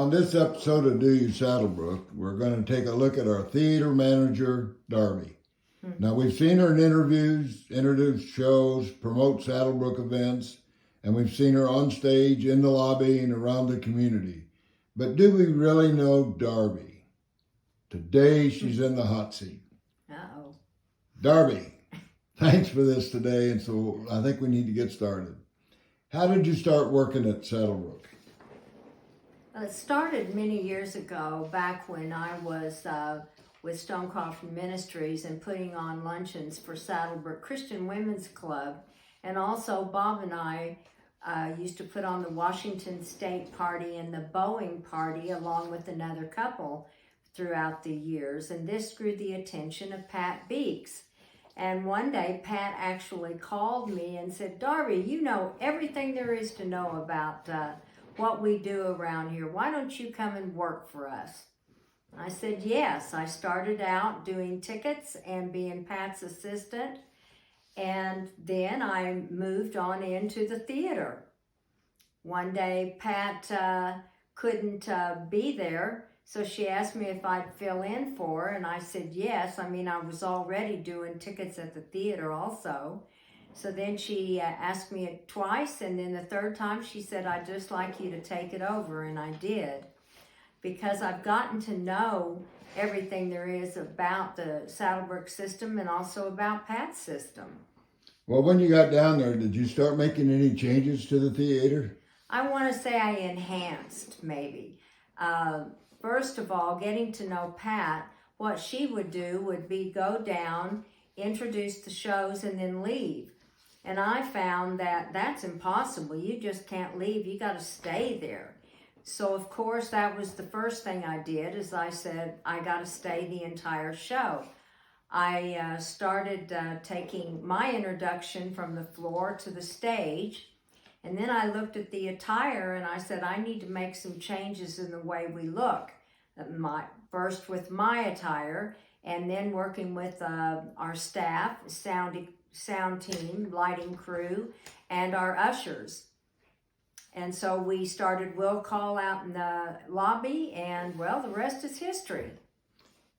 On this episode of You SaddleBrooke, we're going to take a look at our theater manager, Darby. Now, we've seen her in interviews, introduce shows, promote SaddleBrooke events, and we've seen her on stage, in the lobby, and around the community. But do we really know Darby? Today, she's in the hot seat. Uh-oh. Darby, thanks for this today, and so I think we need to get started. How did you start working at SaddleBrooke? It started many years ago, back when I was with Stonecroft Ministries and putting on luncheons for SaddleBrooke Christian Women's Club. And also Bob and I used to put on the Washington State Party and the Boeing Party along with another couple throughout the years. And this drew the attention of Pat Beeks. And one day Pat actually called me and said, Darby, you know everything there is to know about what we do around here. Why don't you come and work for us? I said, yes. I started out doing tickets and being Pat's assistant. And then I moved on into the theater. One day Pat couldn't be there, so she asked me if I'd fill in for her, and I said yes. I mean, I was already doing tickets at the theater also. So then she asked me twice, and then the third time she said, I'd just like you to take it over, and I did. Because I've gotten to know everything there is about the SaddleBrooke system and also about Pat's system. Well, when you got down there, did you start making any changes to the theater? I want to say I enhanced, maybe. First of all, getting to know Pat, what she would do would be go down, introduce the shows, and then leave. And I found that that's impossible. You just can't leave. You got to stay there. So, of course, that was the first thing I did, is I said, I got to stay the entire show. I started taking my introduction from the floor to the stage. And then I looked at the attire and I said, I need to make some changes in the way we look. First with my attire, and then working with our staff, sound team, lighting crew, and our ushers. And so we started will call out in the lobby, and well, the rest is history.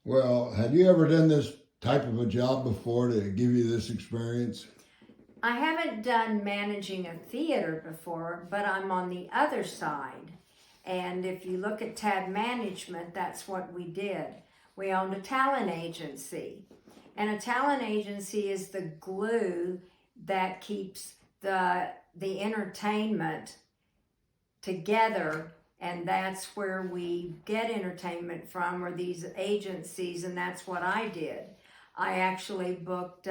Well, had you ever done this type of a job before to give you this experience? I haven't done managing a theater before, but I'm on the other side. And if you look at TAD management, that's what we did. We owned a talent agency. And a talent agency is the glue that keeps the entertainment together, and that's where we get entertainment from, or these agencies, and that's what I did. I actually booked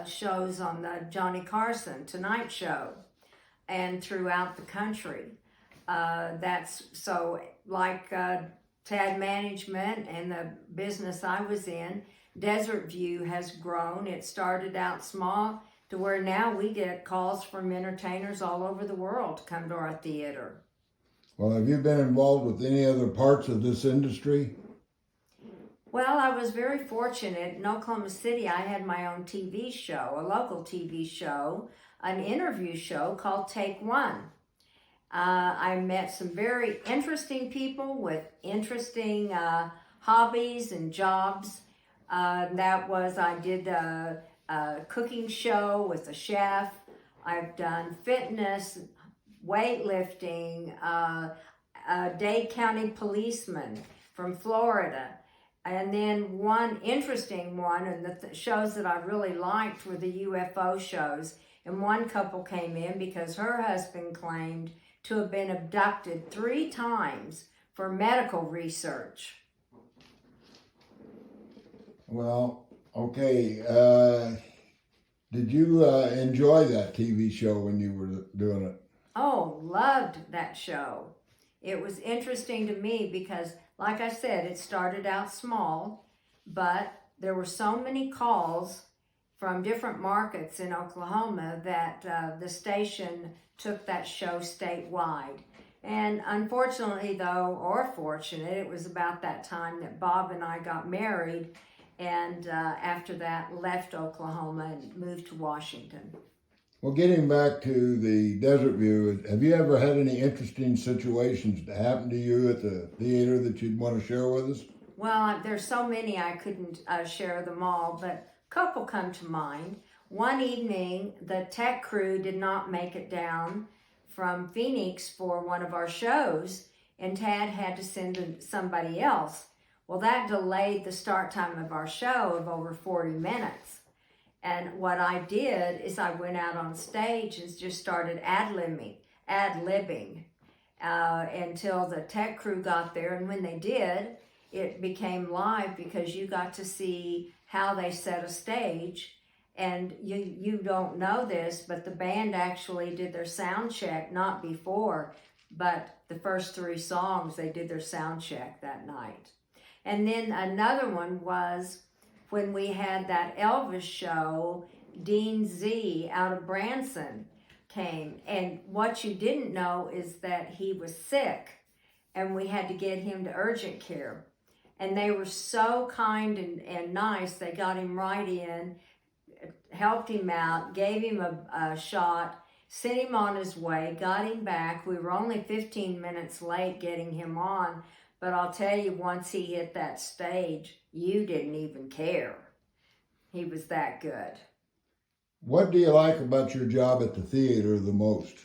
shows on the Johnny Carson Tonight Show and throughout the country. That's so like TAD management and the business I was in, Desert View has grown. It started out small to where now we get calls from entertainers all over the world to come to our theater. Well, have you been involved with any other parts of this industry? Well, I was very fortunate. In Oklahoma City, I had my own TV show, a local TV show, an interview show called Take One. I met some very interesting people with interesting hobbies and jobs. I did a cooking show with a chef. I've done fitness, weightlifting, a Dade County policeman from Florida. And then one interesting one, and the shows that I really liked were the UFO shows. And one couple came in because her husband claimed to have been abducted 3 times for medical research. Well, okay. Did you enjoy that TV show when you were doing it? Oh, loved that show. It was interesting to me because, like I said, it started out small, but there were so many calls from different markets in Oklahoma that the station took that show statewide. And unfortunately, though, or fortunate, it was about that time that Bob and I got married, and after that left Oklahoma and moved to Washington. Well, getting back to the Desert View, have you ever had any interesting situations that happened to you at the theater that you'd want to share with us? Well, there's so many I couldn't share them all, but a couple come to mind. One evening, the tech crew did not make it down from Phoenix for one of our shows, and Tad had to send somebody else. Well, that delayed the start time of our show of over 40 minutes. And what I did is I went out on stage and just started ad-libbing until the tech crew got there. And when they did, it became live because you got to see how they set a stage. And you don't know this, but the band actually did their sound check, not before, but the first 3 songs, they did their sound check that night. And then another one was when we had that Elvis show, Dean Z out of Branson came. And what you didn't know is that he was sick and we had to get him to urgent care. And they were so kind and nice. They got him right in, helped him out, gave him a shot, sent him on his way, got him back. We were only 15 minutes late getting him on, but I'll tell you, once he hit that stage, you didn't even care. He was that good. What do you like about your job at the theater the most?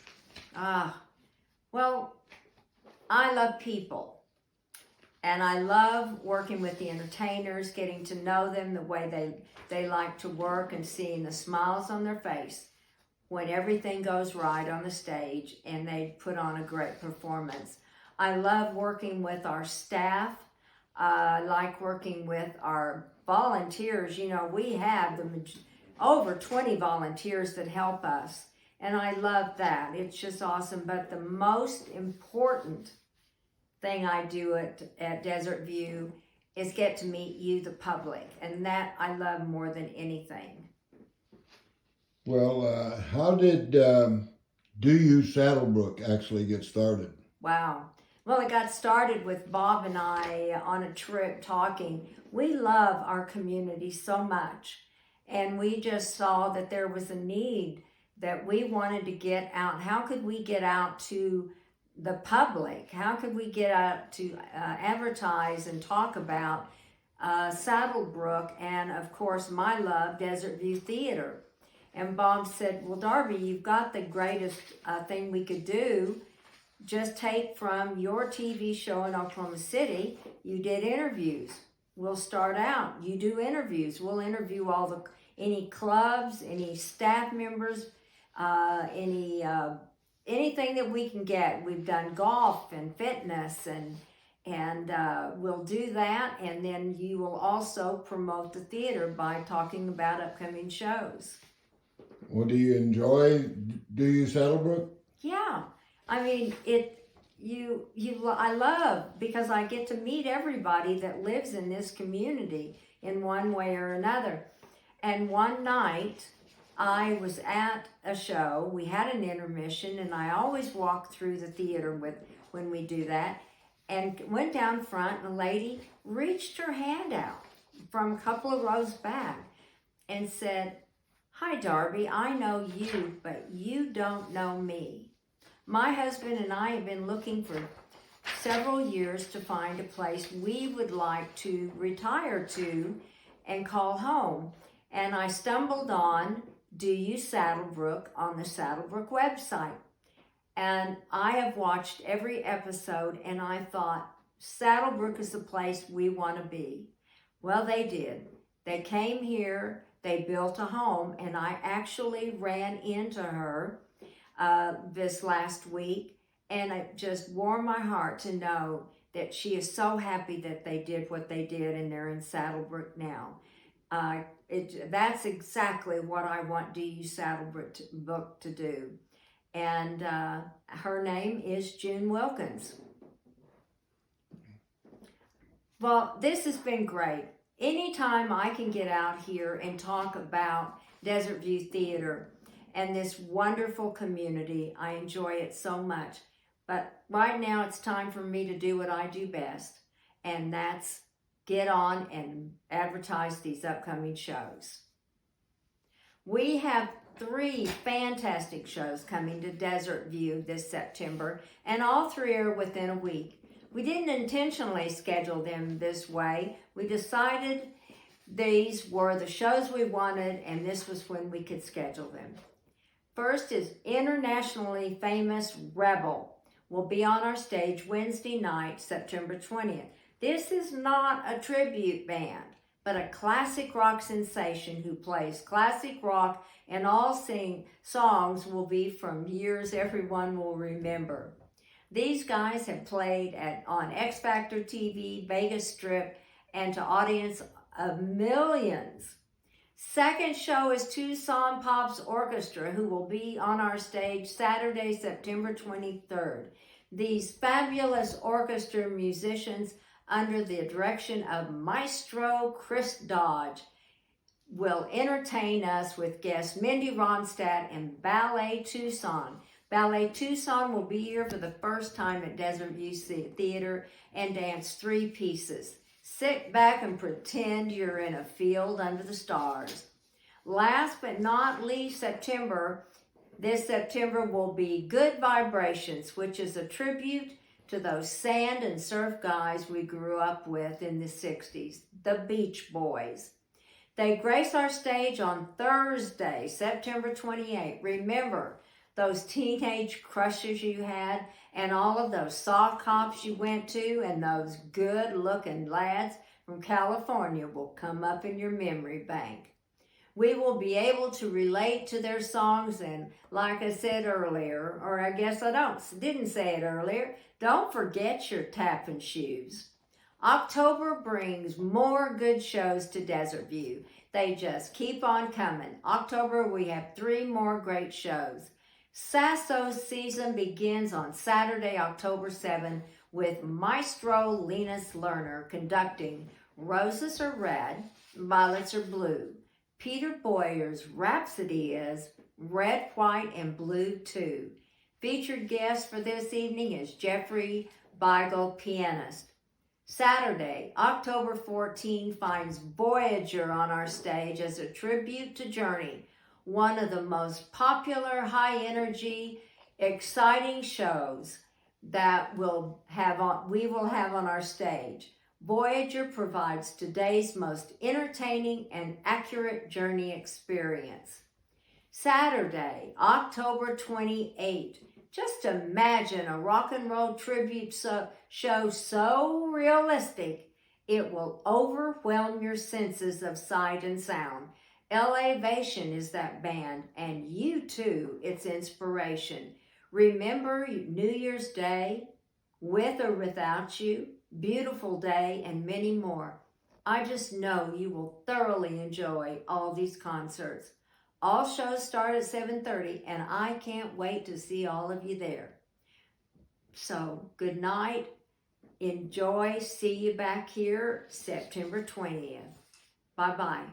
Well, I love people. And I love working with the entertainers, getting to know them, the way they like to work, and seeing the smiles on their face when everything goes right on the stage and they put on a great performance. I love working with our staff. I like working with our volunteers. You know, we have over 20 volunteers that help us, and I love that. It's just awesome. But the most important thing I do at Desert View is get to meet you, the public, and that I love more than anything. Well, how did Do You SaddleBrooke actually get started? Wow. Well, it got started with Bob and I on a trip talking. We love our community so much, and we just saw that there was a need that we wanted to get out. How could we get out to the public? How could we get out to advertise and talk about SaddleBrooke and, of course, my love, Desert View Theater? And Bob said, well, Darby, you've got the greatest thing we could do. Just take from your TV show in Oklahoma City, you did interviews. We'll start out. You do interviews. We'll interview any clubs, any staff members, anything that we can get. We've done golf and fitness, and we'll do that. And then you will also promote the theater by talking about upcoming shows. Well, do you enjoy Do You SaddleBrooke? Yeah, I mean I love, because I get to meet everybody that lives in this community in one way or another. And one night, I was at a show. We had an intermission, and I always walk through the theater when we do that, and went down front, and a lady reached her hand out from a couple of rows back and said, "Hi, Darby, I know you, but you don't know me. My husband and I have been looking for several years to find a place we would like to retire to and call home. And I stumbled on Do You SaddleBrooke on the SaddleBrooke website. And I have watched every episode, and I thought, SaddleBrooke is the place we want to be." Well, they did. They came here, they built a home, and I actually ran into her this last week, and it just warmed my heart to know that she is so happy that they did what they did, and they're in SaddleBrooke now. That's exactly what I want Do You SaddleBrooke to do. And her name is June Wilkins. Well, this has been great. Anytime I can get out here and talk about Desert View Theater and this wonderful community, I enjoy it so much. But right now it's time for me to do what I do best, and that's get on and advertise these upcoming shows. We have 3 fantastic shows coming to Desert View this September, and all 3 are within a week. We didn't intentionally schedule them this way. We decided these were the shows we wanted, and this was when we could schedule them. First is internationally famous Rebel. Will be on our stage Wednesday night, September 20th. This is not a tribute band, but a classic rock sensation who plays classic rock, and all songs will be from years everyone will remember. These guys have played on X Factor TV, Vegas Strip, and to audience of millions. Second show is Tucson Pops Orchestra, who will be on our stage Saturday, September 23rd. These fabulous orchestra musicians, under the direction of Maestro Chris Dodge, will entertain us with guests Mindy Ronstadt and Ballet Tucson. Ballet Tucson will be here for the first time at Desert View Theater and dance 3 pieces. Sit back and pretend you're in a field under the stars. Last but not least, this September will be Good Vibrations, which is a tribute to those sand and surf guys we grew up with in the 60s, the Beach Boys. They grace our stage on Thursday, September 28th. Remember those teenage crushes you had, and all of those sock hops you went to, and those good-looking lads from California will come up in your memory bank. We will be able to relate to their songs, and like I said earlier, or I guess I didn't say it earlier, don't forget your tapping shoes. October brings more good shows to Desert View. They just keep on coming. October, we have 3 more great shows. Sasso season begins on Saturday, October 7th, with Maestro Linus Lerner conducting Roses Are Red, Violets Are Blue. Peter Boyer's Rhapsody is Red, White, and Blue too. Featured guest for this evening is Jeffrey Beigel, pianist. Saturday, October 14th, finds Voyager on our stage as a tribute to Journey, one of the most popular, high-energy, exciting shows that we will have on our stage. Voyager provides today's most entertaining and accurate Journey experience. Saturday, October 28th. Just imagine a rock and roll tribute show so realistic, it will overwhelm your senses of sight and sound. Elevation is that band, and U2, its inspiration. Remember New Year's Day, With or Without You, Beautiful Day, and many more. I just know you will thoroughly enjoy all these concerts. All shows start at 7:30, and I can't wait to see all of you there. So, good night. Enjoy. See you back here September 20th. Bye-bye.